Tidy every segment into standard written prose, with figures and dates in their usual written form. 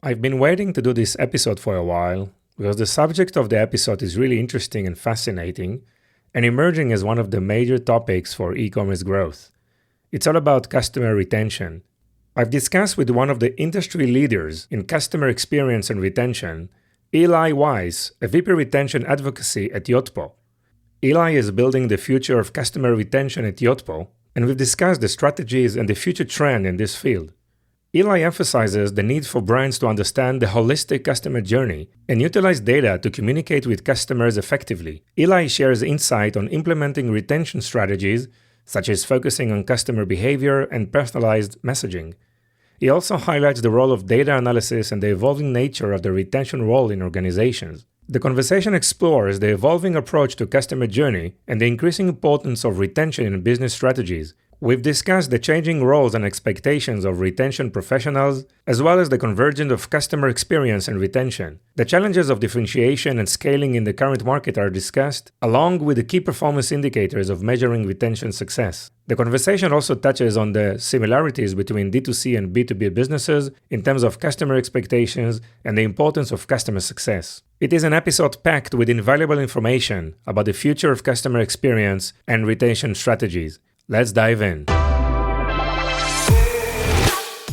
I've been waiting to do this episode for a while because the subject of the episode is really interesting and fascinating and emerging as one of the major topics for e-commerce growth. It's all about customer retention. I've discussed with one of the industry leaders in customer experience and retention, Eli Weiss, a VP Retention Advocacy at Yotpo. Eli is building the future of customer retention at Yotpo, and we've discussed the strategies and the future trend in this field. Eli emphasizes the need for brands to understand the holistic customer journey and utilize data to communicate with customers effectively. Eli shares insight on implementing retention strategies, such as focusing on customer behavior and personalized messaging. He also highlights the role of data analysis and the evolving nature of the retention role in organizations. The conversation explores the evolving approach to customer journey and the increasing importance of retention in business strategies. We've discussed the changing roles and expectations of retention professionals, as well as the convergence of customer experience and retention. The challenges of differentiation and scaling in the current market are discussed, along with the key performance indicators of measuring retention success. The conversation also touches on the similarities between D2C and B2B businesses in terms of customer expectations and the importance of customer success. It is an episode packed with invaluable information about the future of customer experience and retention strategies. Let's dive in.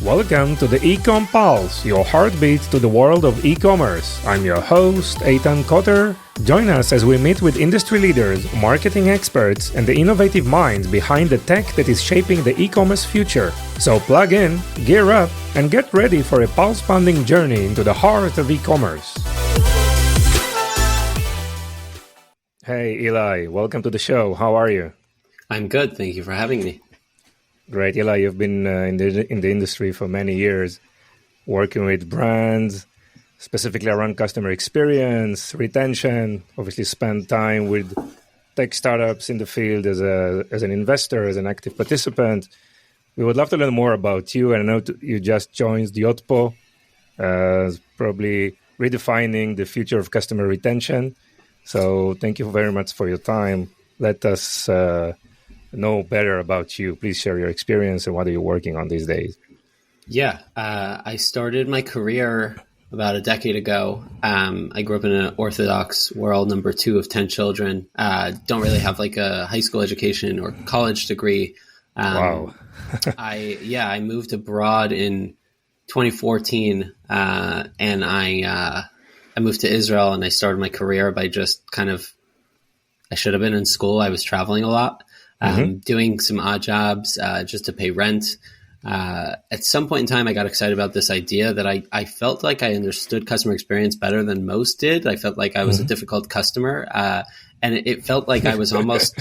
Welcome to the Ecom Pulse, your heartbeat to the world of e-commerce. I'm your host, Eitan Kotter. Join us as we meet with industry leaders, marketing experts, and the innovative minds behind the tech that is shaping the e-commerce future. So plug in, gear up, and get ready for a pulse-pounding journey into the heart of e-commerce. Hey, Eli, welcome to the show. How are you? I'm good. Thank you for having me. Great. Eli, you've been in the industry for many years, working with brands, specifically around customer experience, retention, obviously spent time with tech startups in the field as an investor, as an active participant. We would love to learn more about you. And I know you just joined Yotpo, probably redefining the future of customer retention. So thank you very much for your time. Let us know better about you. Please share your experience and what are you working on these days? Yeah, I started my career about a decade ago. I grew up in an Orthodox world, number 2 of 10 children. Don't really have like a high school education or college degree. Wow. I moved abroad in 2014 and I moved to Israel and I started my career by just I should have been in school. I was traveling a lot. Doing some odd jobs just to pay rent. At some point in time, I got excited about this idea that I felt like I understood customer experience better than most did. I felt like I was a difficult customer. And it felt like I was almost,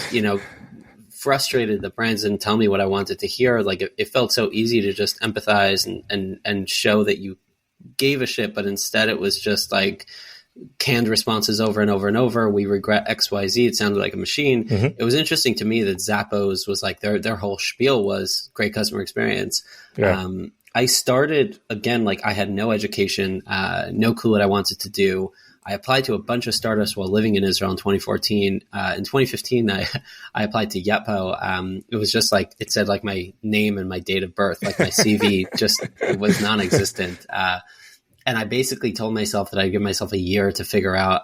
frustrated that brands didn't tell me what I wanted to hear. Like it felt so easy to just empathize and show that you gave a shit, but instead it was just like canned responses over and over and over. We regret XYZ. It sounded like a machine. It was interesting to me that Zappos was like their whole spiel was great customer experience. Yeah. I started again, like I had no education, no clue what I wanted to do. I applied to a bunch of startups while living in Israel in 2014. In 2015, I applied to Yotpo. It was just like, it said like my name and my date of birth, like my CV just was non-existent. And I basically told myself that I'd give myself a year to figure out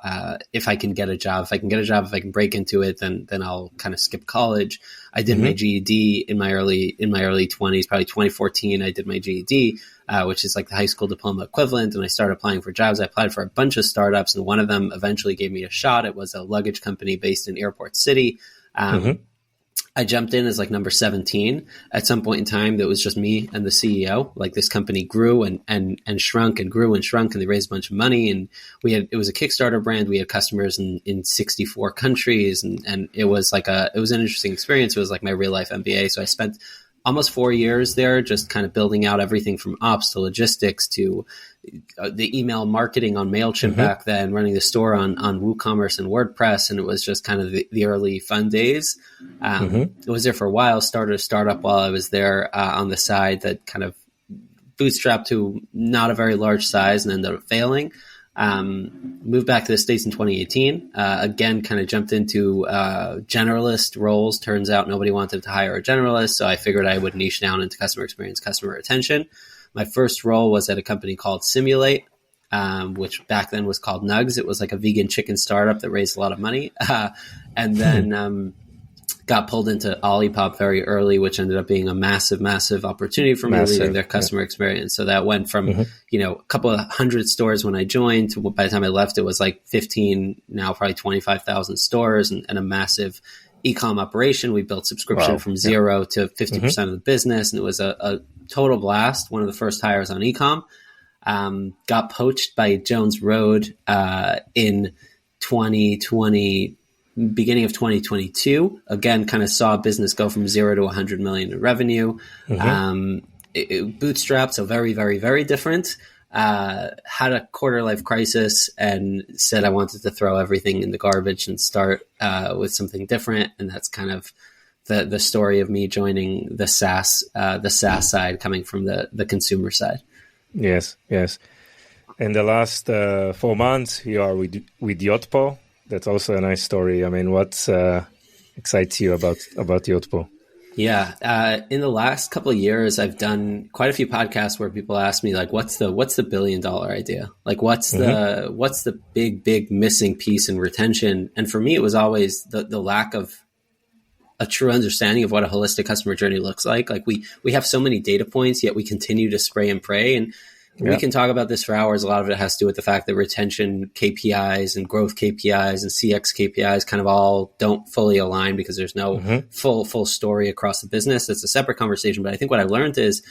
if I can get a job. If I can get a job, if I can break into it, then I'll kind of skip college. I did my GED in my early 20s, probably 2014. I did my GED, which is like the high school diploma equivalent. And I started applying for jobs. I applied for a bunch of startups, and one of them eventually gave me a shot. It was a luggage company based in Airport City. I jumped in as like number 17. At some point in time, that was just me and the CEO. Like this company grew and shrunk and grew and shrunk, and they raised a bunch of money. And it was a Kickstarter brand. We had customers in 64 countries, and it was an interesting experience. It was like my real life MBA. So I spent almost 4 years there, just kind of building out everything from ops to logistics to the email marketing on MailChimp back then, running the store on WooCommerce and WordPress. And it was just kind of the early fun days. I was there for a while, started a startup while I was there on the side that kind of bootstrapped to not a very large size and ended up failing. Moved back to the States in 2018. Again, kind of jumped into generalist roles. Turns out nobody wanted to hire a generalist, so I figured I would niche down into customer experience, customer retention. my first role was at a company called Simulate, which back then was called Nugs. It was like a vegan chicken startup that raised a lot of money. And then got pulled into Olipop very early, which ended up being a massive, massive opportunity for me, leading their customer experience. So that went from, a couple of hundred stores when I joined to by the time I left, it was like 15, now probably 25,000 stores and a massive e-com operation. We built subscription from 0 to 50% of the business. And it was a total blast. One of the first hires on e-com. Got poached by Jones Road in 2020, beginning of 2022. Again, kind of saw business go from 0 to 100 million in revenue. It bootstrapped, so very, very, very different. Had a quarter life crisis and said I wanted to throw everything in the garbage and start with something different. And that's kind of the story of me joining the SaaS side, coming from the consumer side. Yes. In the last 4 months, you are with Yotpo. That's also a nice story. I mean, what excites you about Yotpo? Yeah. In the last couple of years, I've done quite a few podcasts where people ask me, like, what's the $1 billion idea? Like, what's the big missing piece in retention? And for me, it was always the lack of a true understanding of what a holistic customer journey looks like. Like we have so many data points, yet we continue to spray and pray. And we can talk about this for hours. A lot of it has to do with the fact that retention KPIs and growth KPIs and CX KPIs kind of all don't fully align because there's no full story across the business. That's a separate conversation. But I think what I learned is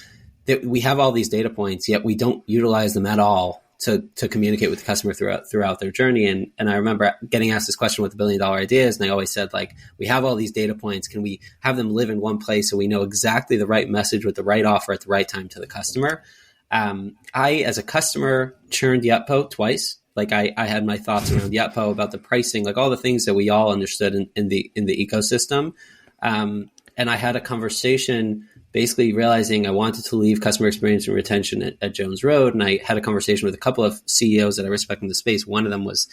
that we have all these data points, yet we don't utilize them at all to communicate with the customer throughout their journey. And I remember getting asked this question, what the $1 billion idea is. And I always said, like, we have all these data points. Can we have them live in one place so we know exactly the right message with the right offer at the right time to the customer? I, as a customer, churned Yotpo twice. Like I had my thoughts around Yotpo about the pricing, like all the things that we all understood in the ecosystem. And I had a conversation basically realizing I wanted to leave customer experience and retention at Jones Road. And I had a conversation with a couple of CEOs that I respect in the space. One of them was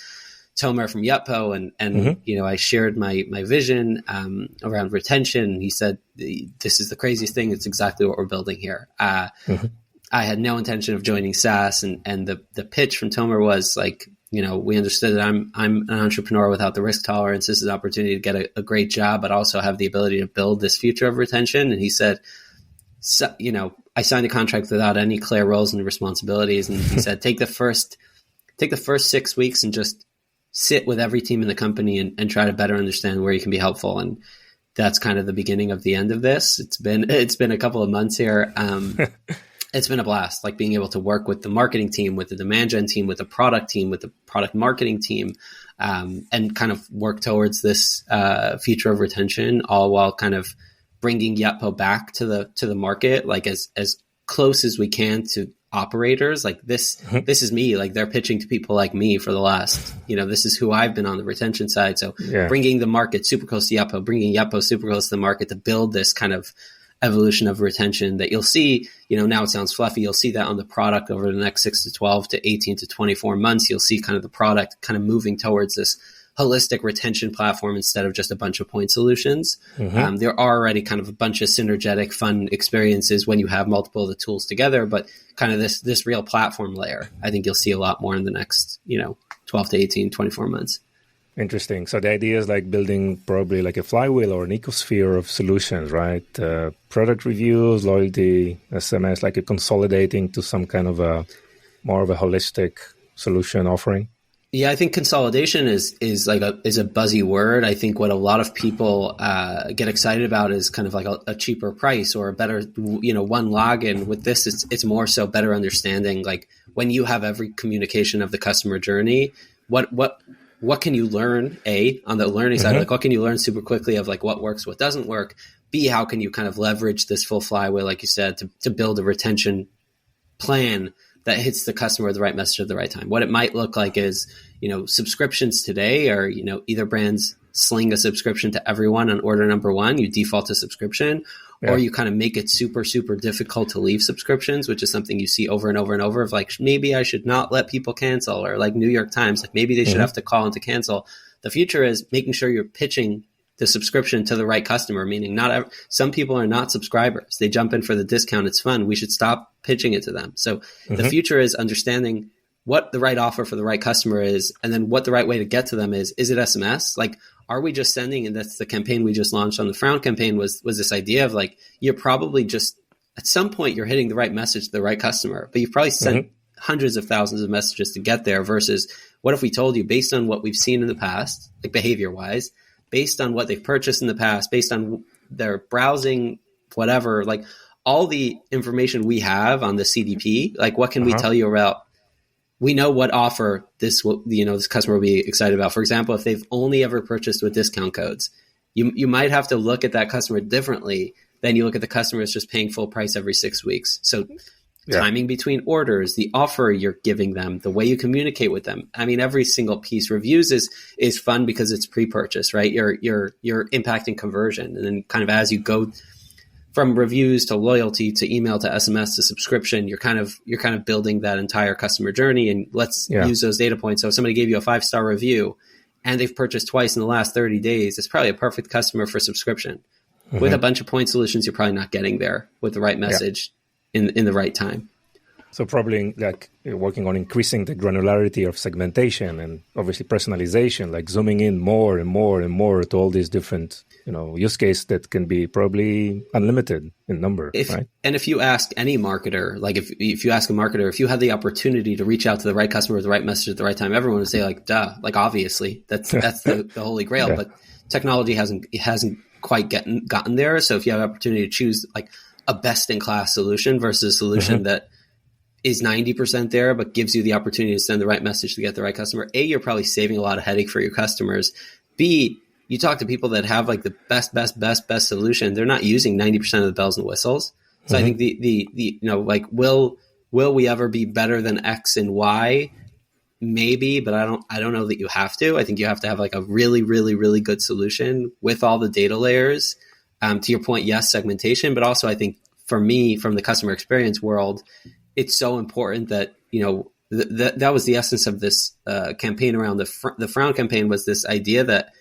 Tomer from Yotpo. And I shared my vision around retention. And he said, this is the craziest thing. It's exactly what we're building here. I had no intention of joining SaaS, and the pitch from Tomer was like, we understood that I'm an entrepreneur without the risk tolerance. This is an opportunity to get a great job, but also have the ability to build this future of retention. And he said, I signed a contract without any clear roles and responsibilities. And he said, take the first 6 weeks and just sit with every team in the company and try to better understand where you can be helpful. And that's kind of the beginning of the end of this. It's been a couple of months here. It's been a blast, like being able to work with the marketing team, with the demand gen team, with the product team, with the product marketing team, and kind of work towards this future of retention, all while kind of bringing Yotpo back to the market, like as close as we can to operators. Like this is me. Like they're pitching to people like me for the last, this is who I've been on the retention side. So bringing the market super close to Yotpo, bringing Yotpo super close to the market to build this kind of evolution of retention that you'll see, now it sounds fluffy. You'll see that on the product over the next 6 to 12 to 18 to 24 months. You'll see kind of the product kind of moving towards this holistic retention platform instead of just a bunch of point solutions. There are already kind of a bunch of synergetic, fun experiences when you have multiple of the tools together, but kind of this real platform layer, I think you'll see a lot more in the next, 12 to 18, 24 months. Interesting. So the idea is like building probably like a flywheel or an ecosphere of solutions, right? Product reviews, loyalty, SMS, like a consolidating to some kind of more of a holistic solution offering. Yeah, I think consolidation is a buzzy word. I think what a lot of people get excited about is kind of like a cheaper price or a better, one login. With this, it's more so better understanding, like when you have every communication of the customer journey, what can you learn, A, on the learning side, like what can you learn super quickly of like what works, what doesn't work? B, how can you kind of leverage this full flywheel, like you said, to build a retention plan that hits the customer with the right message at the right time? What it might look like is, subscriptions today are, either brands sling a subscription to everyone on order number one, you default to subscription, or you kind of make it super, super difficult to leave subscriptions, which is something you see over and over and over of like, maybe I should not let people cancel, or like New York Times, like maybe they should have to call in to cancel. The future is making sure you're pitching the subscription to the right customer, meaning some people are not subscribers. They jump in for the discount. It's fun. We should stop pitching it to them. So the future is understanding what the right offer for the right customer is, and then what the right way to get to them is. Is it SMS? Like, are we just sending, and that's the campaign we just launched on the Frown campaign, was this idea of like, you're probably just, at some point you're hitting the right message to the right customer, but you've probably sent hundreds of thousands of messages to get there, versus what if we told you, based on what we've seen in the past, like behavior wise, based on what they've purchased in the past, based on their browsing, whatever, like all the information we have on the CDP, like what can we tell you about? We know what offer this customer will be excited about. For example, if they've only ever purchased with discount codes, you might have to look at that customer differently than you look at the customer that's just paying full price every 6 weeks. So timing between orders, the offer you're giving them, the way you communicate with them. I mean, every single piece. Reviews is fun because it's pre-purchase, right? You're impacting conversion, and then kind of as you go from reviews to loyalty to email to SMS to subscription, you're kind of building that entire customer journey. And let's use those data points. So if somebody gave you a 5-star review and they've purchased twice in the last 30 days, it's probably a perfect customer for subscription. With a bunch of point solutions, you're probably not getting there with the right message in the right time. So probably like working on increasing the granularity of segmentation and obviously personalization, like zooming in more and more and more to all these different, use cases that can be probably unlimited in number, right? And if you ask any marketer, like if you ask a marketer, if you had the opportunity to reach out to the right customer with the right message at the right time, everyone would say like, duh, like obviously that's the holy grail. But technology hasn't quite gotten there. So if you have an opportunity to choose like a best in class solution versus a solution that is 90% there, but gives you the opportunity to send the right message to get the right customer, A, you're probably saving a lot of headache for your customers. B, you talk to people that have like the best solution. They're not using 90% of the bells and whistles. So I think like, will we ever be better than X and Y? Maybe, but I don't know that you have to. I think you have to have like a really, really, really good solution with all the data layers. To your point, yes, segmentation, but also I think for me, from the customer experience world, it's so important that, that was the essence of this campaign around the Frown campaign, was this idea that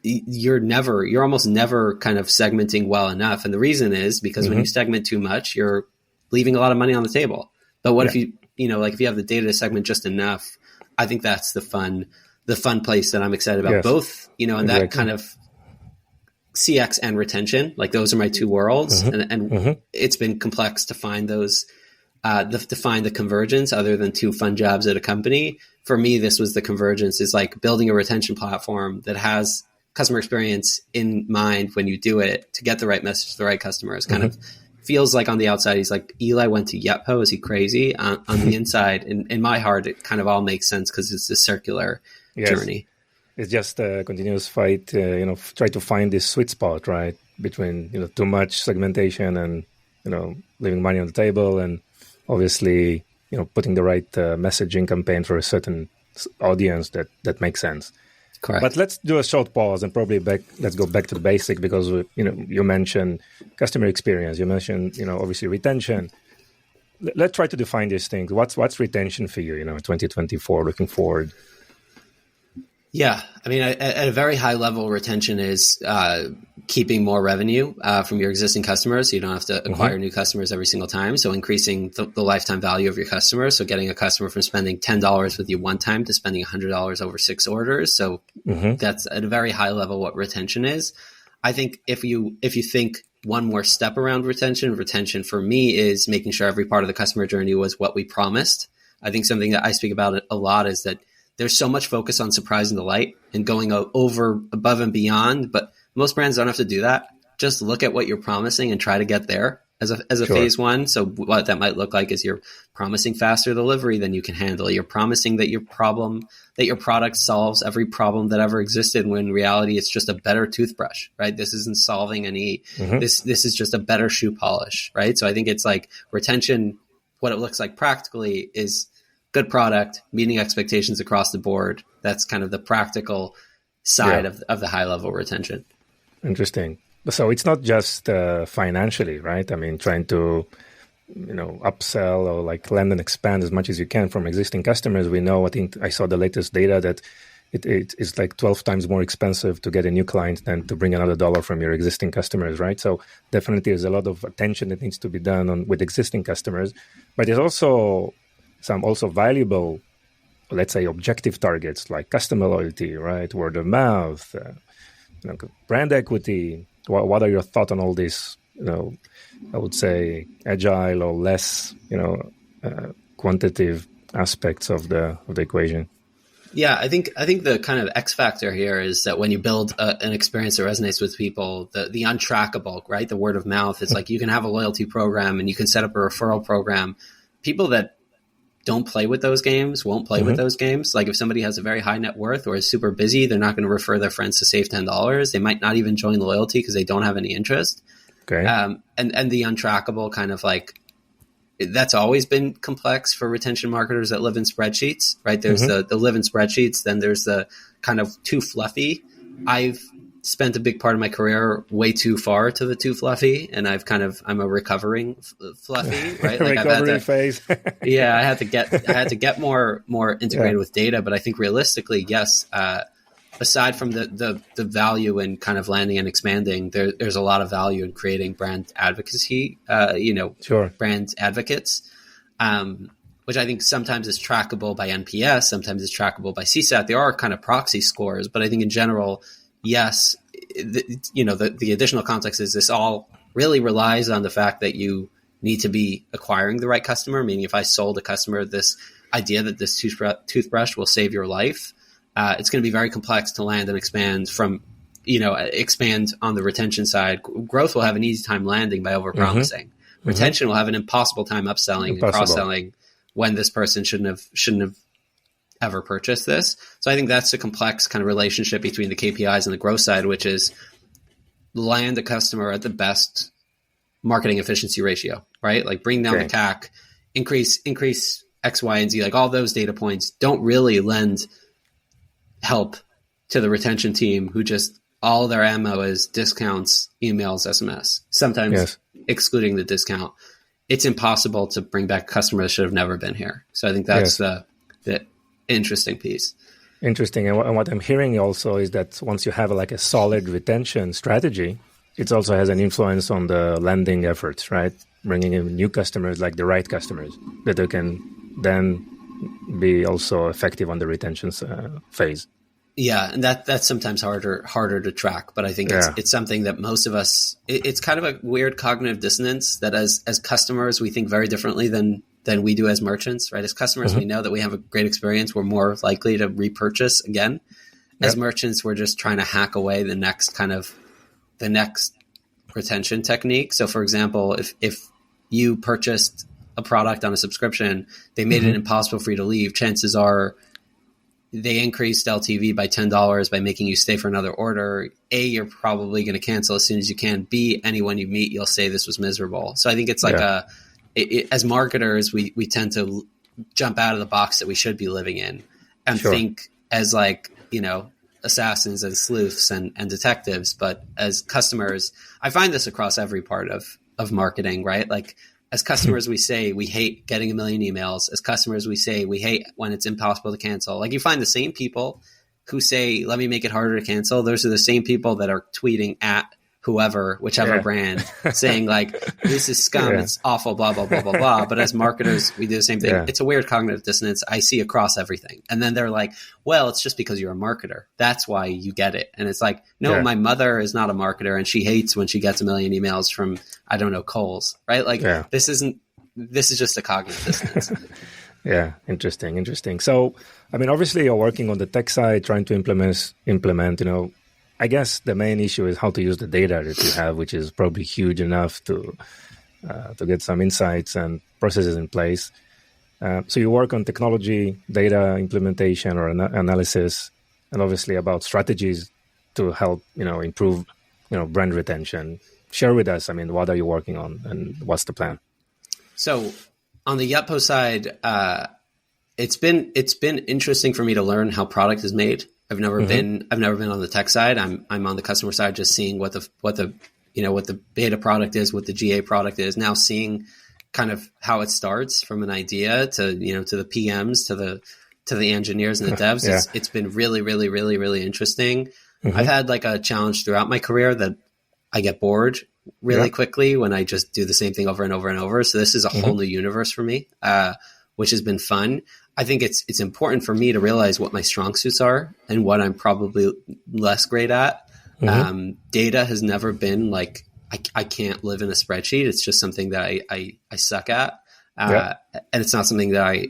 you're almost never kind of segmenting well enough. And the reason is because when you segment too much, you're leaving a lot of money on the table. But what if you have the data to segment just enough? I think that's the fun place that I'm excited about, both, and that kind of CX and retention, like those are my two worlds. And it's been complex to find those, to find the convergence other than two fun jobs at a company. For me, this was the convergence, is like building a retention platform that has customer experience in mind when you do it to get the right message to the right customers. Kind of feels like on the outside, he's like, Eli went to Yotpo. Is he crazy? On the inside, in my heart, it kind of all makes sense because it's a circular journey. It's just a continuous fight, try to find this sweet spot, right? Between, too much segmentation and, leaving money on the table, and obviously, putting the right messaging campaign for a certain audience that makes sense. Correct. But let's do a short pause and probably let's go back to the basic, because, you mentioned customer experience, you mentioned, obviously retention. Let's try to define these things. What's retention for you, in 2024, looking forward? Yeah. I mean, at a very high level, retention is keeping more revenue from your existing customers. So you don't have to acquire new customers every single time. So increasing the lifetime value of your customers. So getting a customer from spending $10 with you one time to spending $100 over 6 orders. So that's at a very high level what retention is. I think if you think one more step around retention for me is making sure every part of the customer journey was what we promised. I think something that I speak about a lot is that there's so much focus on surprise and delight and going above and beyond, but most brands don't have to do that. Just look at what you're promising and try to get there as a phase one. So what that might look like is you're promising faster delivery than you can handle. You're promising that your product solves every problem that ever existed, when in reality it's just a better toothbrush, right? This isn't solving any, this is just a better shoe polish, right? So I think it's like retention, what it looks like practically is good product, meeting expectations across the board. That's kind of the practical side of the high level retention. Interesting. So it's not just financially, right? I mean, trying to, upsell or like land and expand as much as you can from existing customers. We know, I think I saw the latest data that it's like 12 times more expensive to get a new client than to bring another dollar from your existing customers, right? So definitely there's a lot of attention that needs to be done with existing customers, but there's also some also valuable, let's say, objective targets like customer loyalty, right? Word of mouth, brand equity. What are your thoughts on all this? I would say agile or less, quantitative aspects of the equation. Yeah, I think the kind of X factor here is that when you build an experience that resonates with people, the untrackable, right? The word of mouth, it's like you can have a loyalty program and you can set up a referral program. People that don't play with those games won't play with those games. Like if somebody has a very high net worth or is super busy, they're not going to refer their friends to save $10. They might not even join loyalty because they don't have any interest. Okay. And the untrackable kind of like, that's always been complex for retention marketers that live in spreadsheets, right? There's the live in spreadsheets. Then there's the kind of too fluffy. I've spent a big part of my career way too far to the too fluffy. And I'm a recovering fluffy, right? Like Recovery phase. Yeah. I had to get more integrated with data, but I think realistically, yes, aside from the value in kind of landing and expanding, there's a lot of value in creating brand advocacy, brand advocates, which I think sometimes is trackable by NPS, sometimes is trackable by CSAT. There are kind of proxy scores, but I think in general, yes, the additional context is this all really relies on the fact that you need to be acquiring the right customer. Meaning if I sold a customer this idea that this toothbrush will save your life, it's going to be very complex to land and expand expand on the retention side. Growth will have an easy time landing by overpromising. Retention will have an impossible time upselling and cross-selling when this person shouldn't have ever purchased this. So I think that's a complex kind of relationship between the KPIs and the growth side, which is land a customer at the best marketing efficiency ratio, right? Like bring down the CAC, increase X, Y, and Z, like all those data points don't really lend help to the retention team who just all their ammo is discounts, emails, SMS, sometimes excluding the discount. It's impossible to bring back customers that should have never been here. So I think that's the interesting piece. Interesting. And what I'm hearing also is that once you have like a solid retention strategy, it also has an influence on the landing efforts, right? Bringing in new customers, like the right customers that they can then be also effective on the retention phase. Yeah, and that's sometimes harder to track, but I think it's something that most of us, it's kind of a weird cognitive dissonance that as customers, we think very differently than we do as merchants, right? As customers, we know that we have a great experience. We're more likely to repurchase again. As merchants, we're just trying to hack away the next retention technique. So for example, if you purchased a product on a subscription, they made it impossible for you to leave. Chances are they increased LTV by $10 by making you stay for another order. A, you're probably going to cancel as soon as you can. B, anyone you meet, you'll say this was miserable. So I think it's like as marketers, we tend to jump out of the box that we should be living in and think as assassins and sleuths and detectives. But as customers, I find this across every part of marketing, right? Like, as customers, we say we hate getting a million emails. As customers, we say we hate when it's impossible to cancel. Like you find the same people who say, let me make it harder to cancel. Those are the same people that are tweeting at whoever, whichever brand, saying like, this is scum, it's awful, blah, blah, blah, blah, blah. But as marketers, we do the same thing. It's a weird cognitive dissonance I see across everything. And then they're like, well, it's just because you're a marketer. That's why you get it. And it's like, no, my mother is not a marketer and she hates when she gets a million emails from, I don't know, Kohl's, right? Like this is just a cognitive dissonance. Interesting. So, I mean, obviously you're working on the tech side, trying to implement, I guess the main issue is how to use the data that you have, which is probably huge enough to get some insights and processes in place. So you work on technology, data implementation or analysis, and obviously about strategies to help, improve, brand retention. Share with us, what are you working on and what's the plan? So on the Yotpo side, it's been interesting for me to learn how product is made. I've never been on the tech side. I'm on the customer side, just seeing what the beta product is, what the GA product is. Now seeing kind of how it starts from an idea to to the PMs to to the engineers and the devs. Yeah. It's been really, really, really, really interesting. Mm-hmm. I've had like a challenge throughout my career that I get bored really quickly when I just do the same thing over and over and over. So this is a whole new universe for me, which has been fun. I think it's important for me to realize what my strong suits are and what I'm probably less great at. Data has never been like, I can't live in a spreadsheet. It's just something that I suck at. And it's not something that I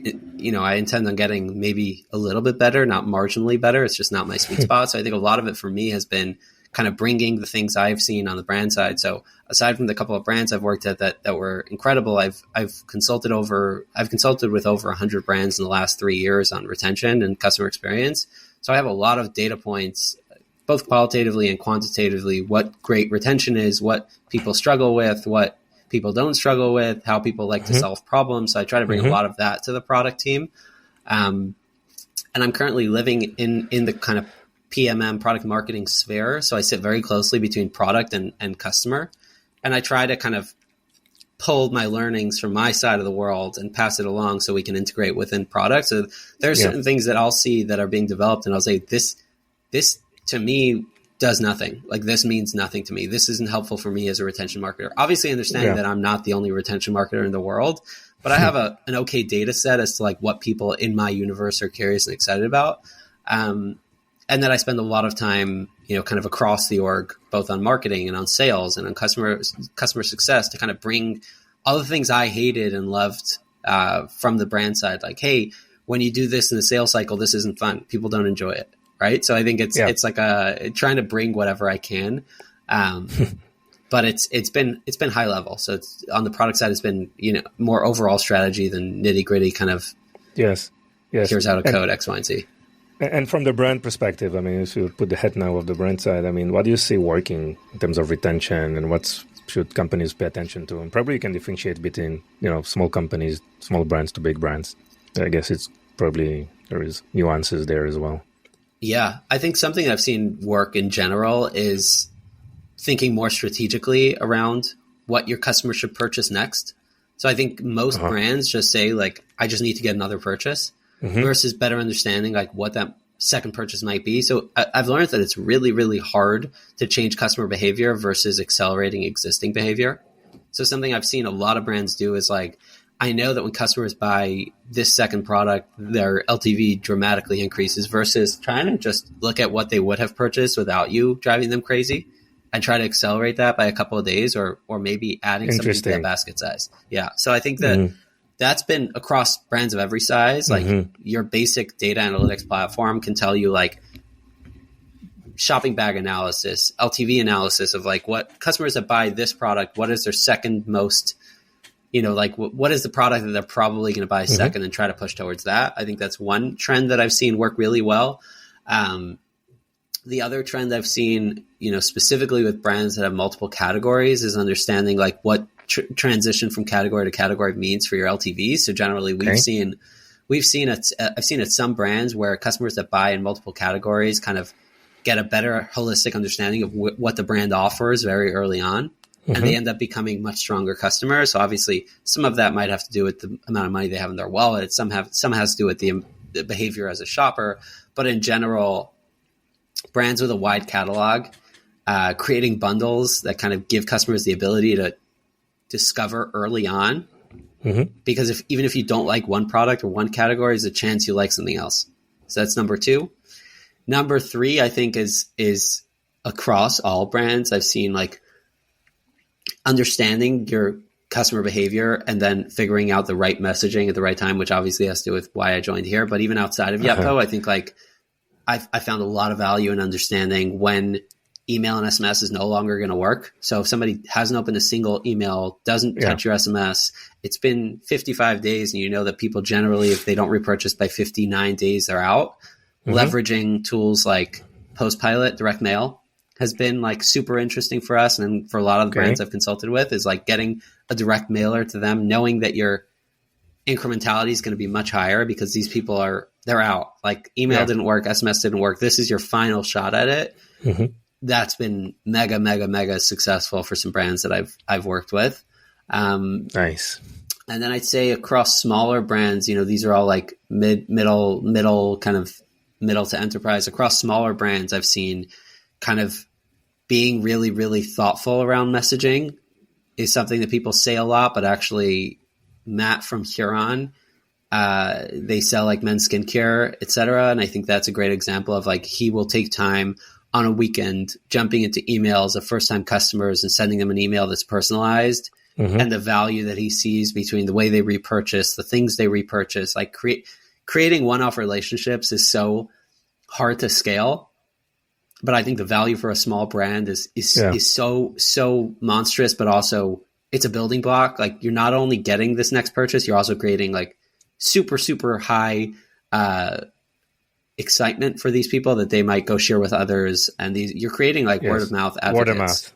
intend on getting maybe a little bit better, not marginally better. It's just not my sweet spot. So I think a lot of it for me has been kind of bringing the things I've seen on the brand side. So aside from the couple of brands I've worked at that were incredible, I've consulted with over 100 brands in the last 3 years on retention and customer experience. So I have a lot of data points, both qualitatively and quantitatively, what great retention is, what people struggle with, what people don't struggle with, how people like to solve problems. So I try to bring a lot of that to the product team. And I'm currently living in the kind of PMM, product marketing sphere. So I sit very closely between product and customer. And I try to kind of pull my learnings from my side of the world and pass it along so we can integrate within product. So there are certain things that I'll see that are being developed and I'll say, this to me does nothing. Like this means nothing to me. This isn't helpful for me as a retention marketer. Obviously understanding that I'm not the only retention marketer in the world, but I have an okay data set as to like what people in my universe are curious and excited about. And then I spend a lot of time, kind of across the org, both on marketing and on sales and on customer success to kind of bring all the things I hated and loved from the brand side. Like, hey, when you do this in the sales cycle, this isn't fun. People don't enjoy it. Right. So I think it's like trying to bring whatever I can. But it's been high level. So it's on the product side, it's been, more overall strategy than nitty gritty kind of. Yes. Here's how to code X, Y, and Z. And from the brand perspective, I mean, if you put the head now of the brand side, I mean, what do you see working in terms of retention and what should companies pay attention to? And probably you can differentiate between, small companies, small brands to big brands. I guess it's probably there is nuances there as well. Yeah, I think something I've seen work in general is thinking more strategically around what your customer should purchase next. So I think most brands just say like, I just need to get another purchase versus better understanding like what that second purchase might be. So I've learned that it's really, really hard to change customer behavior versus accelerating existing behavior. So something I've seen a lot of brands do is like, I know that when customers buy this second product, their LTV dramatically increases versus trying to just look at what they would have purchased without you driving them crazy and try to accelerate that by a couple of days or maybe adding something to that basket size. Yeah. So I think that that's been across brands of every size. Like your basic data analytics platform can tell you like shopping bag analysis, LTV analysis of like what customers that buy this product, what is their second most like what is the product that they're probably going to buy second and try to push towards that. I think that's one trend that I've seen work really well. The other trend I've seen, specifically with brands that have multiple categories is understanding like what transition from category to category means for your LTV. So generally I've seen at some brands where customers that buy in multiple categories kind of get a better holistic understanding of what the brand offers very early on. And they end up becoming much stronger customers. So obviously some of that might have to do with the amount of money they have in their wallet. Some has to do with the behavior as a shopper. But in general, brands with a wide catalog, creating bundles that kind of give customers the ability to discover early on. Because even if you don't like one product or one category, there's a chance you like something else. So that's number 2. Number 3, I think is across all brands. I've seen like understanding your customer behavior and then figuring out the right messaging at the right time, which obviously has to do with why I joined here. But even outside of Yotpo, I think like I found a lot of value in understanding when email and SMS is no longer going to work. So if somebody hasn't opened a single email, doesn't touch your SMS, it's been 55 days and you know that people generally, if they don't repurchase by 59 days, they're out. Leveraging tools like Postpilot, direct mail, has been like super interesting for us. And for a lot of the brands I've consulted with is like getting a direct mailer to them, knowing that your incrementality is going to be much higher because these people they're out. Like email didn't work, SMS didn't work. This is your final shot at it. That's been mega, mega, mega successful for some brands that I've worked with. Nice. And then I'd say across smaller brands, these are all like middle kind of middle to enterprise. Across smaller brands, I've seen kind of being really, really thoughtful around messaging is something that people say a lot, but actually Matt from Huron, they sell like men's skincare, etc. And I think that's a great example of like, he will take time on a weekend jumping into emails of first time customers and sending them an email that's personalized. And the value that he sees between the way they repurchase, the things they repurchase, like creating one-off relationships is so hard to scale. But I think the value for a small brand is so monstrous, but also it's a building block. Like, you're not only getting this next purchase, you're also creating like super, super high excitement for these people that they might go share with others. And you're creating like word of mouth advocates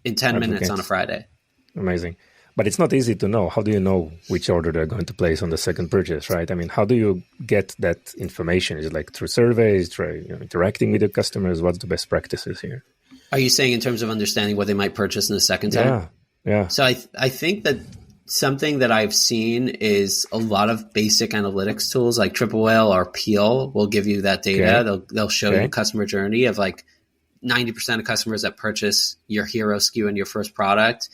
in 10 minutes on a Friday. Amazing. But it's not easy to know. How do you know which order they're going to place on the second purchase, right? I mean, how do you get that information? Is it like through surveys, through interacting with your customers? What's the best practices here? Are you saying in terms of understanding what they might purchase in the second time? Yeah. So I think that something that I've seen is a lot of basic analytics tools like Triple Whale or Peel will give you that data. Okay. They'll show you a customer journey of like 90% of customers that purchase your hero SKU in your first product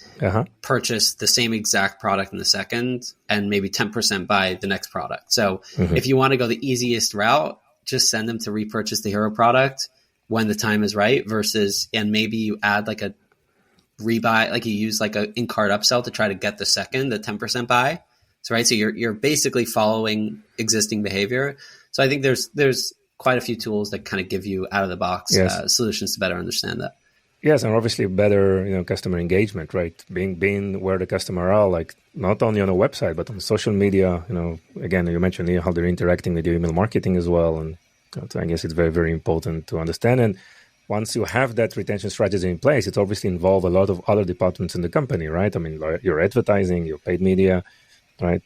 purchase the same exact product in the second, and maybe 10% buy the next product. So if you want to go the easiest route, just send them to repurchase the hero product when the time is right and maybe you add like a rebuy, like you use like a in-cart upsell to try to get the 10% buy. So, right. So you're basically following existing behavior. So I think there's quite a few tools that kind of give you out of the box solutions to better understand that. Yes, and obviously better, customer engagement, right? Being where the customer are, like not only on a website but on social media. Again, you mentioned how they're interacting with your email marketing as well, and I guess it's very, very important to understand. And once you have that retention strategy in place, it obviously involves a lot of other departments in the company, right? I mean, your advertising, your paid media, right?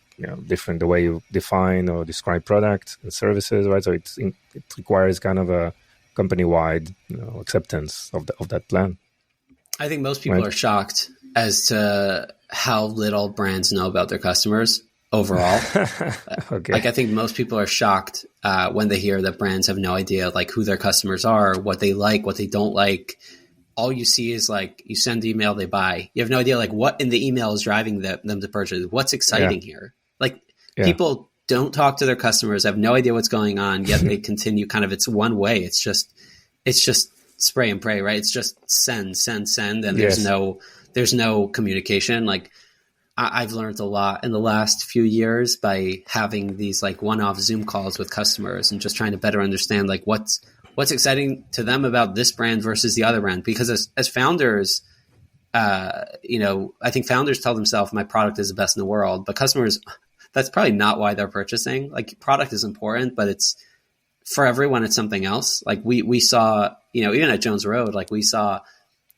Different the way you define or describe products and services, right? So it requires kind of a company-wide acceptance of that plan. I think most people are shocked as to how little brands know about their customers overall. Okay. Like, I think most people are shocked when they hear that brands have no idea like who their customers are, what they like, what they don't like. All you see is like you send email, they buy. You have no idea like what in the email is driving them to purchase. What's exciting here? Like people don't talk to their customers, have no idea what's going on, yet they continue kind of, it's one way. It's just spray and pray, right? It's just send. And there's no communication. Like I've learned a lot in the last few years by having these like one-off Zoom calls with customers and just trying to better understand like what's exciting to them about this brand versus the other brand. Because as founders, I think founders tell themselves my product is the best in the world, but customers, that's probably not why they're purchasing. Like product is important, but it's for everyone, it's something else. Like we saw, even at Jones Road, like we saw,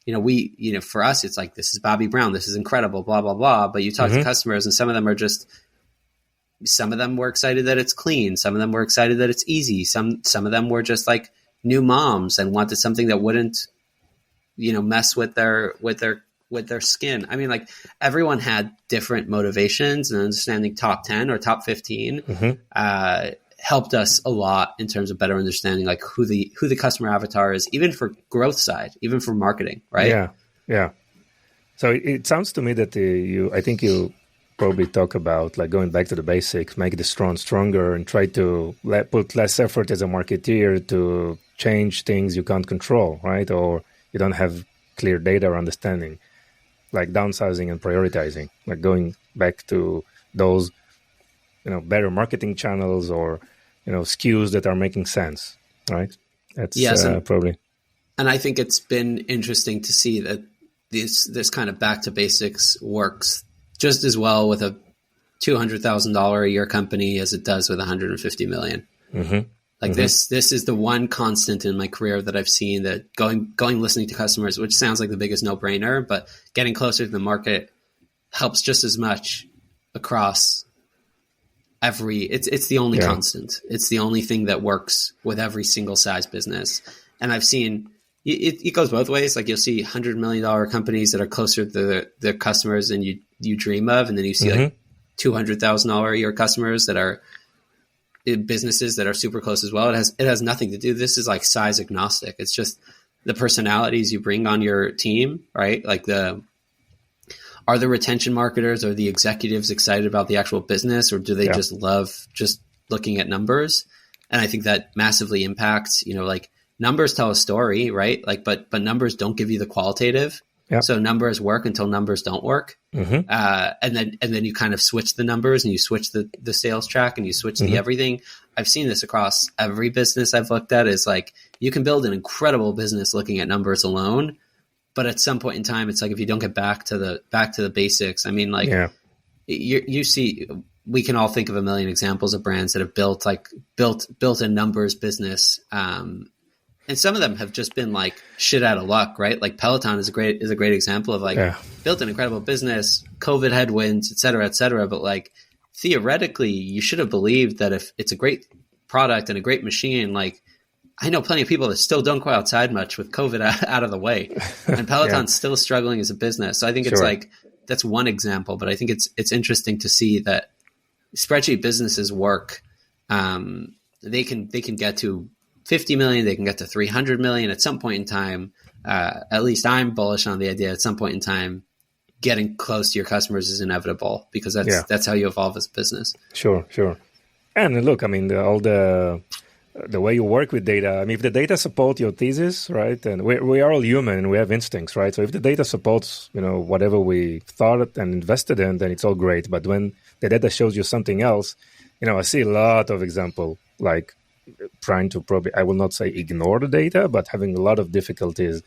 for us, it's like, this is Bobby Brown. This is incredible, blah, blah, blah. But you talk to customers and some of them were excited that it's clean. Some of them were excited that it's easy. Some of them were just like new moms and wanted something that wouldn't, mess with their skin. I mean, like everyone had different motivations, and understanding top 10 or top 15 helped us a lot in terms of better understanding like who the customer avatar is, even for growth side, even for marketing, right? Yeah. So it sounds to me that I think you probably talk about like going back to the basics, make the strong stronger, and try to put less effort as a marketeer to change things you can't control, right? Or you don't have clear data or understanding, like downsizing and prioritizing, like going back to those, better marketing channels or, SKUs that are making sense, right? That's probably. And I think it's been interesting to see that this kind of back to basics works just as well with a $200,000 a year company as it does with 150 million. Like this is the one constant in my career that I've seen, that going, listening to customers, which sounds like the biggest no brainer, but getting closer to the market helps just as much across it's the only constant. It's the only thing that works with every single size business. And I've seen it goes both ways. Like you'll see $100 million companies that are closer to their customers than you dream of. And then you see like $200,000 a year customers that are businesses that are super close as well. It has nothing to do. This is like size agnostic. It's just the personalities you bring on your team, right? Like are the retention marketers or the executives excited about the actual business, or do they just love just looking at numbers? And I think that massively impacts, like numbers tell a story, right? Like, but numbers don't give you the qualitative. Yep. So numbers work until numbers don't work. Mm-hmm. And then you kind of switch the numbers and you switch the sales track and you switch the everything. I've seen this across every business I've looked at, is like, you can build an incredible business looking at numbers alone, but at some point in time, it's like, if you don't get back to the basics, I mean, like you see, we can all think of a million examples of brands that have built a numbers business. And some of them have just been like shit out of luck, right? Like Peloton is a great example of built an incredible business, COVID headwinds, et cetera. But like theoretically, you should have believed that if it's a great product and a great machine, like I know plenty of people that still don't go outside much with COVID out of the way, and Peloton's still struggling as a business. So I think it's like, that's one example, but I think it's interesting to see that spreadsheet businesses work. They can get to 50 million, they can get to 300 million at some point in time. At least I'm bullish on the idea at some point in time, getting close to your customers is inevitable, because that's how you evolve as a business. Sure. And look, I mean, the way you work with data, I mean, if the data support your thesis, right, and we are all human and we have instincts, right? So if the data supports, whatever we thought and invested in, then it's all great. But when the data shows you something else, I see a lot of example, like trying to probably, I will not say ignore the data, but having a lot of difficulties,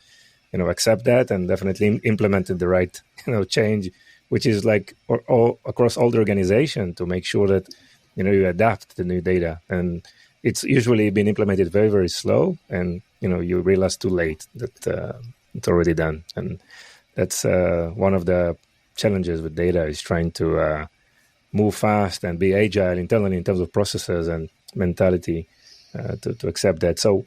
accept that and definitely implementing the right, change, which is like all across all the organization, to make sure that, you adapt the new data. And it's usually been implemented very, very slow, and, you realize too late that it's already done. And that's one of the challenges with data, is trying to move fast and be agile internally in terms of processes and mentality. To accept that. So,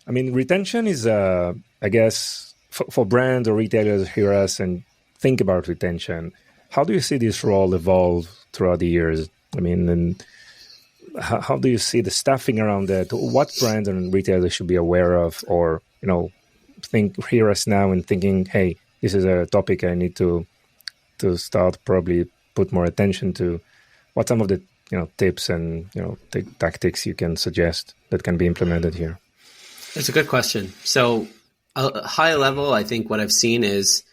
I mean, retention is, I guess, for brands or retailers hear us and think about retention. How do you see this role evolve throughout the years? I mean, and how do you see the staffing around that? What brands and retailers should be aware of, or, hear us now and thinking, hey, this is a topic I need to start probably put more attention to. What some of the tips and, tactics you can suggest that can be implemented here? It's a good question. So high level, I think what I've seen is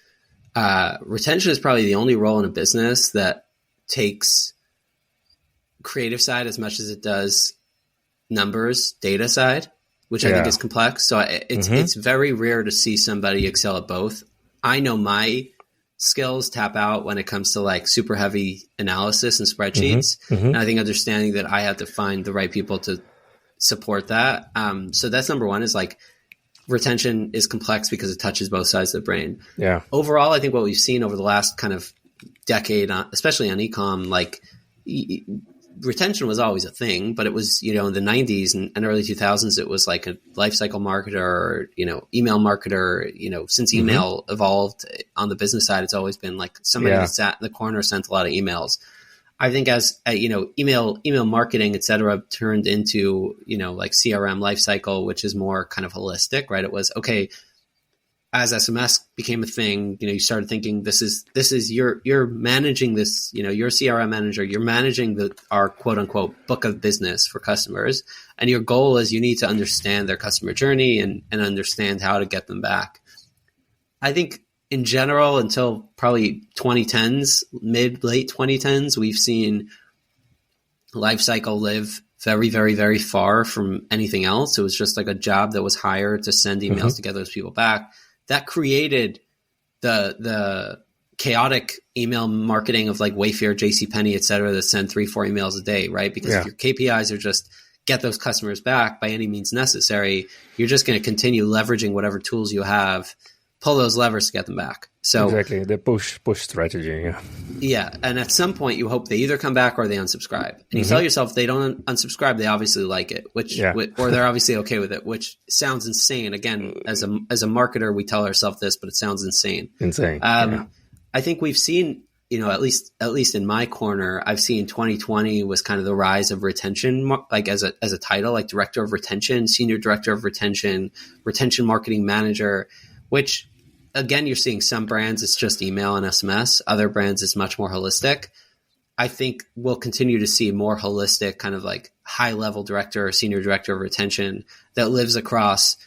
retention is probably the only role in a business that takes creative side as much as it does numbers, data side, which I think is complex. So it's very rare to see somebody excel at both. I know my skills tap out when it comes to like super heavy analysis and spreadsheets. And I think understanding that I have to find the right people to support that. So that's number one, is like retention is complex because it touches both sides of the brain. Yeah. Overall, I think what we've seen over the last kind of decade, especially on e-com, like retention was always a thing, but it was, in the 90s and early 2000s, it was like a lifecycle marketer or, email marketer. Since email evolved on the business side, it's always been like somebody that sat in the corner, sent a lot of emails. I think as, email marketing, et cetera, turned into, like CRM lifecycle, which is more kind of holistic, right? It was, okay, as SMS became a thing, you started thinking this is you're managing this, you're a CRM manager, you're managing our quote unquote book of business for customers. And your goal is you need to understand their customer journey and understand how to get them back. I think in general, until probably 2010s, late 2010s, we've seen lifecycle live very, very, very far from anything else. It was just like a job that was hired to send emails to get those people back. That created the chaotic email marketing of like Wayfair, JCPenney, et cetera, that send 3-4 emails a day, right? Because if your KPIs are just get those customers back by any means necessary, you're just going to continue leveraging whatever tools you have, pull those levers to get them back. So exactly, the push strategy. Yeah, and at some point you hope they either come back or they unsubscribe. And you tell yourself if they don't unsubscribe, they obviously like it, or they're obviously okay with it, which sounds insane. Again, as a marketer, we tell ourselves this, but it sounds insane. Insane. I think we've seen at least in my corner, I've seen 2020 was kind of the rise of retention, like as a title, like director of retention, senior director of retention, retention marketing manager, which again, you're seeing some brands, it's just email and SMS. Other brands, it's much more holistic. I think we'll continue to see more holistic kind of like high level director or senior director of retention that lives across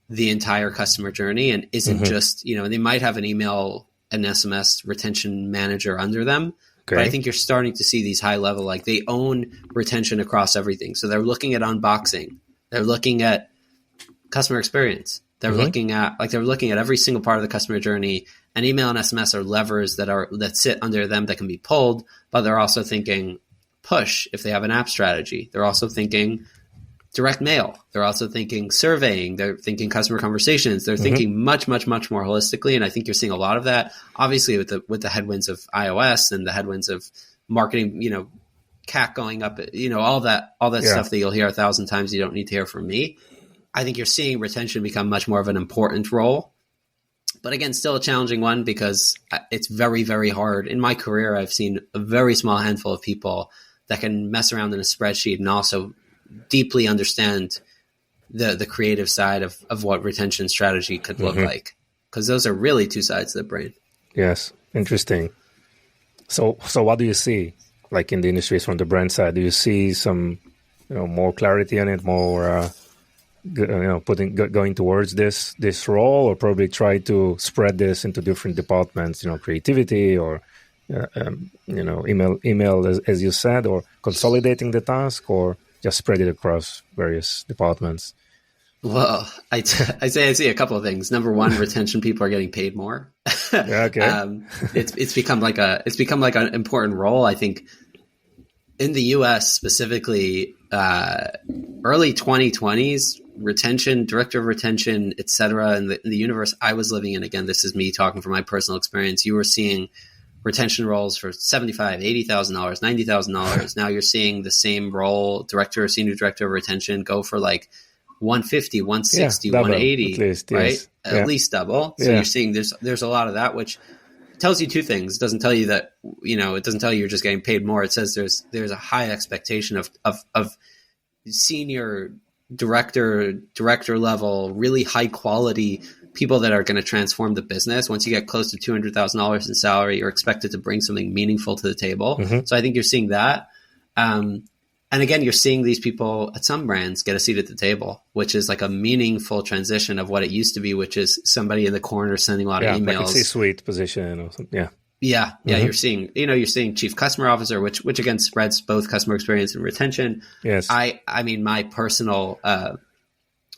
the entire customer journey and isn't just, they might have an email and SMS retention manager under them. Okay. But I think you're starting to see these high level, like they own retention across everything. So they're looking at unboxing. They're looking at customer experience. They're looking at every single part of the customer journey, and email and SMS are levers that sit under them that can be pulled, but they're also thinking push if they have an app strategy. They're also thinking direct mail. They're also thinking surveying. They're thinking customer conversations. They're thinking much, much, much more holistically. And I think you're seeing a lot of that, obviously with the headwinds of iOS and the headwinds of marketing, CAC going up, all that stuff that you'll hear 1,000 times you don't need to hear from me. I think you're seeing retention become much more of an important role. But again, still a challenging one because it's very, very hard. In my career, I've seen a very small handful of people that can mess around in a spreadsheet and also deeply understand the creative side of what retention strategy could look like. Because those are really two sides of the brain. Yes, interesting. So what do you see, like in the industries from the brand side? Do you see some, more clarity on it, more... going towards this role, or probably try to spread this into different departments, creativity or email as you said, or consolidating the task, or just spread it across various departments? Well, I see a couple of things. Number one, retention people are getting paid more. Okay. It's become like an important role. I think in the US specifically, early 2020s, retention, director of retention, et cetera, in the universe I was living in, again, this is me talking from my personal experience, you were seeing retention roles for $75,000, $80,000, $90,000. Now you're seeing the same role, director or senior director of retention, go for like 150, 160, double, 180, at least, right? Yes. At least double. So you're seeing there's a lot of that, which tells you two things. It doesn't tell you that, it doesn't tell you you're just getting paid more. It says there's a high expectation of senior director level, really high quality people that are going to transform the business. Once you get close to $200,000 in salary, you're expected to bring something meaningful to the table. So I think you're seeing that. And again, you're seeing these people at some brands get a seat at the table, which is like a meaningful transition of what it used to be, which is somebody in the corner sending a lot of emails. Like a C-suite position or something. Yeah. You're seeing chief customer officer, which again spreads both customer experience and retention. Yes. I mean, my personal,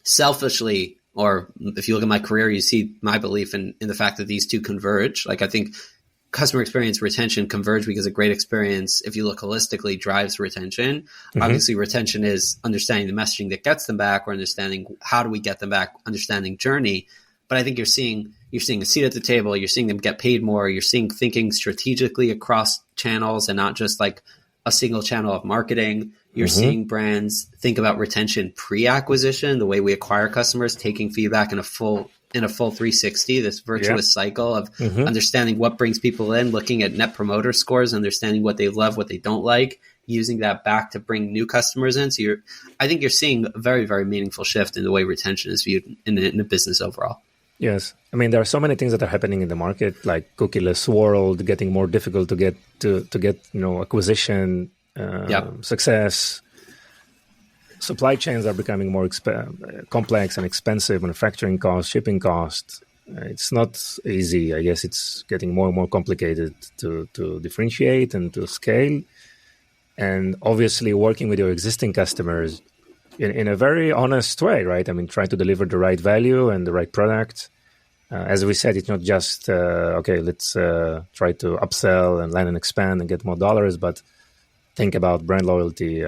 selfishly, or if you look at my career, you see my belief in the fact that these two converge. Like I think customer experience, retention converge because a great experience, if you look holistically, drives retention. Obviously, retention is understanding the messaging that gets them back, or understanding how do we get them back, understanding journey. But I think you're seeing a seat at the table. You're seeing them get paid more. You're seeing thinking strategically across channels and not just like a single channel of marketing. You're seeing brands think about retention pre-acquisition, the way we acquire customers, taking feedback in a full 360, this virtuous cycle of understanding what brings people in, looking at net promoter scores, understanding what they love, what they don't like, using that back to bring new customers in. So I think you're seeing a very, very meaningful shift in the way retention is viewed in the business overall. Yes. I mean, there are so many things that are happening in the market, like cookieless world, getting more difficult to get acquisition, success. Supply chains are becoming more complex and expensive, manufacturing costs, shipping costs. It's not easy. I guess it's getting more and more complicated to differentiate and to scale. And obviously working with your existing customers in a very honest way, right? I mean, trying to deliver the right value and the right product. As we said, it's not just, let's try to upsell and land and expand and get more dollars, but think about brand loyalty,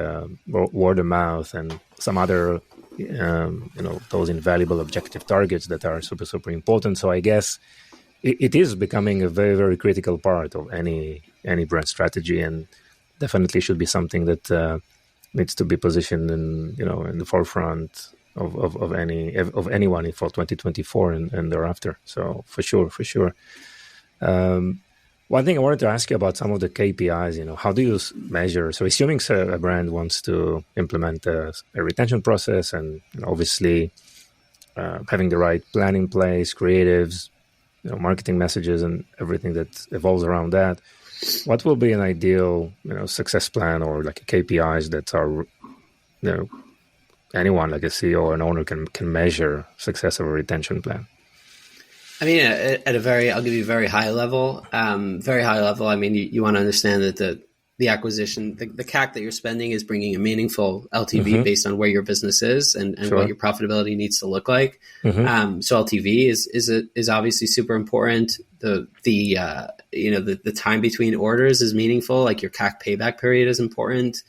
word of mouth, and some other, those invaluable objective targets that are super, super important. So I guess it is becoming a very, very critical part of any brand strategy, and definitely should be something that needs to be positioned in the forefront of anyone for 2024 and thereafter. So for sure. One thing I wanted to ask you about some of the KPIs, how do you measure? So assuming a brand wants to implement a retention process and obviously having the right plan in place, creatives, marketing messages and everything that evolves around that, what will be an ideal, success plan or like KPIs that are, anyone like a CEO or an owner can measure success of a retention plan? I mean, I'll give you a very high level. I mean, you want to understand that the acquisition, the CAC that you're spending is bringing a meaningful LTV based on where your business is and Sure. what your profitability needs to look like. So LTV is obviously super important. The time between orders is meaningful. Like your CAC payback period is important.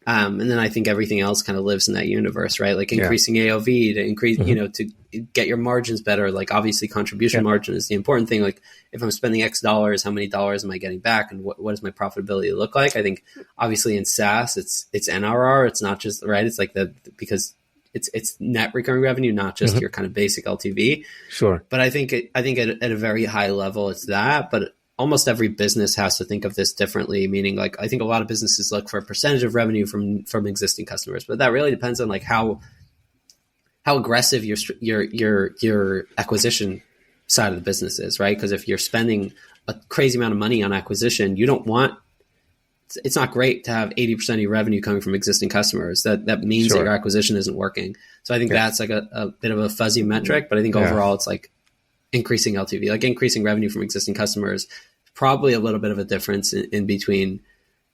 And then I think everything else kind of lives in that universe, right? Like increasing AOV to increase, to get your margins better. Like obviously contribution margin is the important thing. Like if I'm spending X dollars, how many dollars am I getting back? And what does my profitability look like? I think obviously in SaaS, it's NRR. It's not just, right? It's like because it's net recurring revenue, not just your kind of basic LTV. Sure. But I think at a very high level, it's that, but almost every business has to think of this differently, meaning like I think a lot of businesses look for a percentage of revenue from existing customers, but that really depends on like how aggressive your acquisition side of the business is, right? Because if you're spending a crazy amount of money on acquisition, it's not great to have 80% of your revenue coming from existing customers. That means that your acquisition isn't working. So I think that's like a bit of a fuzzy metric, but I think overall it's like increasing LTV, like increasing revenue from existing customers, probably a little bit of a difference in between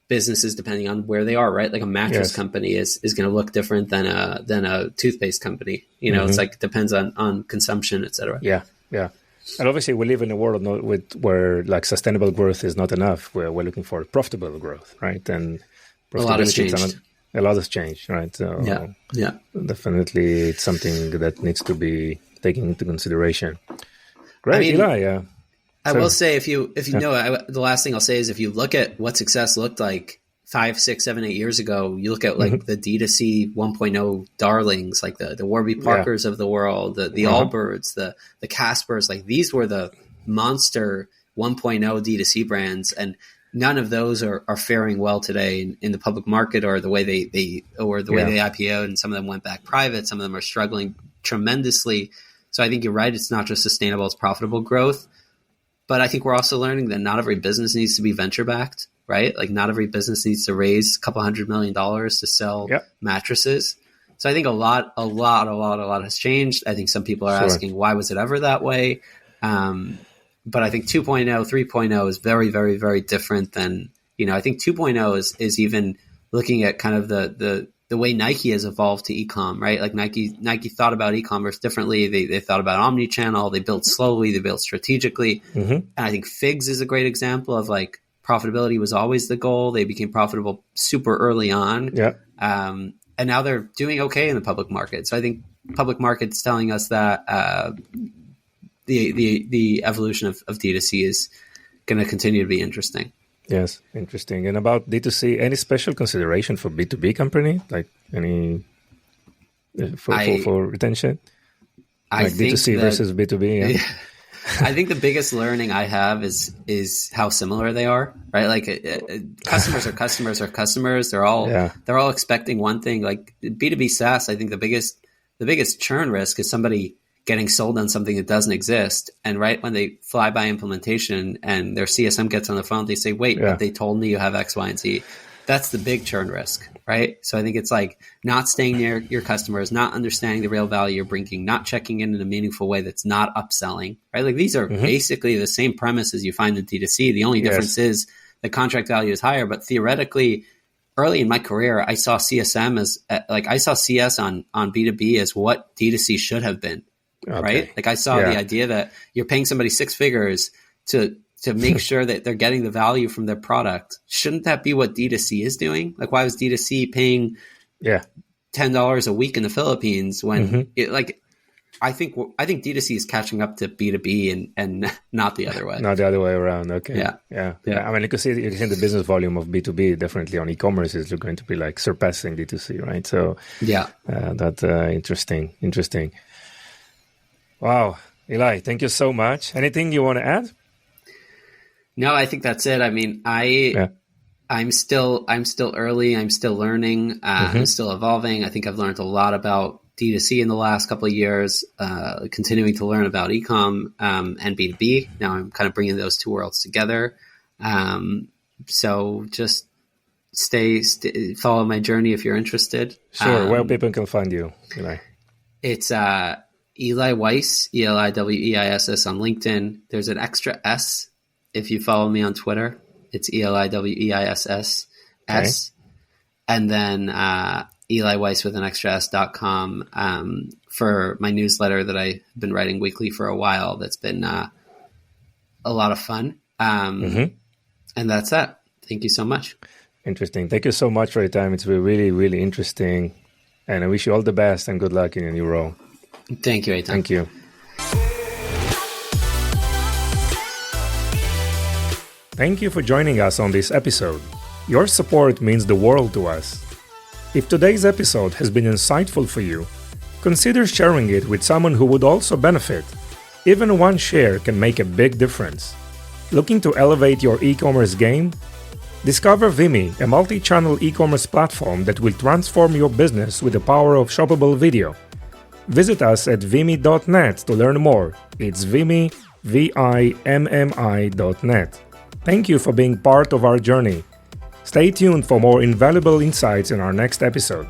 businesses depending on where they are, right? Like a mattress company is going to look different than a toothpaste company. It's like depends on consumption, et cetera. Yeah. And obviously we live in a world where like sustainable growth is not enough. We're looking for profitable growth, right? And a lot has changed. A lot has changed, right? So yeah, definitely it's something that needs to be taken into consideration. Great, Eli. I will say the last thing I'll say is if you look at what success looked like 5, 6, 7, 8 years ago, you look at like the D2C 1.0 darlings, like the Warby Parkers of the world, the Allbirds, the Caspers, like these were the monster 1.0 D2C brands. And none of those are faring well today in the public market or the way they IPO'd, and some of them went back private. Some of them are struggling tremendously. So I think you're right. It's not just sustainable, it's profitable growth. But I think we're also learning that not every business needs to be venture backed, right? Like not every business needs to raise a couple $100 million to sell mattresses. So I think a lot has changed. I think some people are asking, why was it ever that way? But I think 2.0, 3.0 is very, very, very different than, I think 2.0 is even looking at kind of the way Nike has evolved to e-com, right? Like Nike thought about e-commerce differently. They thought about omni-channel. They built slowly. They built strategically. And I think Figs is a great example of like profitability was always the goal. They became profitable super early on. And now they're doing okay in the public market. So I think public market's telling us that the evolution of D2C is going to continue to be interesting. Yes, interesting. And about D2C, any special consideration for B2B company? Like any for retention? Like D2C versus B2B? Yeah. I think the biggest learning I have is how similar they are, right? Like customers are customers. They're all expecting one thing. Like B2B SaaS, I think the biggest churn risk is somebody getting sold on something that doesn't exist. And right when they fly by implementation and their CSM gets on the phone, they say, wait, but they told me you have X, Y, and Z. That's the big churn risk, right? So I think it's like not staying near your customers, not understanding the real value you're bringing, not checking in a meaningful way that's not upselling, right? Like these are basically the same premises you find in D2C. The only difference is the contract value is higher, but theoretically, early in my career, I saw CSM I saw CS on B2B as what D2C should have been. Okay. Right? Like I saw the idea that you're paying somebody 6 figures to make sure that they're getting the value from their product. Shouldn't that be what D2C is doing? Like why was D2C paying $10 a week in the Philippines when I think D2C is catching up to B2B and not the other way. Not the other way around. Okay. Yeah. I mean, you can see the business volume of B2B definitely on e-commerce is going to be like surpassing D2C, right? So that's interesting. Wow. Eli, thank you so much. Anything you want to add? No, I think that's it. I mean, I'm still early. I'm still learning. I'm still evolving. I think I've learned a lot about D2C in the last couple of years, continuing to learn about e-com and B2B. Now I'm kind of bringing those two worlds together. So just follow my journey if you're interested. Sure. Where people can find you, Eli? It's Eli Weiss, ELIWEISS on LinkedIn. There's an extra S if you follow me on Twitter. It's ELIWEISS. Okay. And then Eli Weiss with an extra S.com for my newsletter that I've been writing weekly for a while. That's been a lot of fun. And that's that. Thank you so much. Interesting. Thank you so much for your time. It's been really, really interesting. And I wish you all the best and good luck in your new role. Thank you, Eitan. Thank you. Thank you for joining us on this episode. Your support means the world to us. If today's episode has been insightful for you, consider sharing it with someone who would also benefit. Even one share can make a big difference. Looking to elevate your e-commerce game? Discover Vimy, a multi-channel e-commerce platform that will transform your business with the power of shoppable video. Visit us at vimy.net to learn more. It's Vimy, VIMMI.net. Thank you for being part of our journey. Stay tuned for more invaluable insights in our next episode.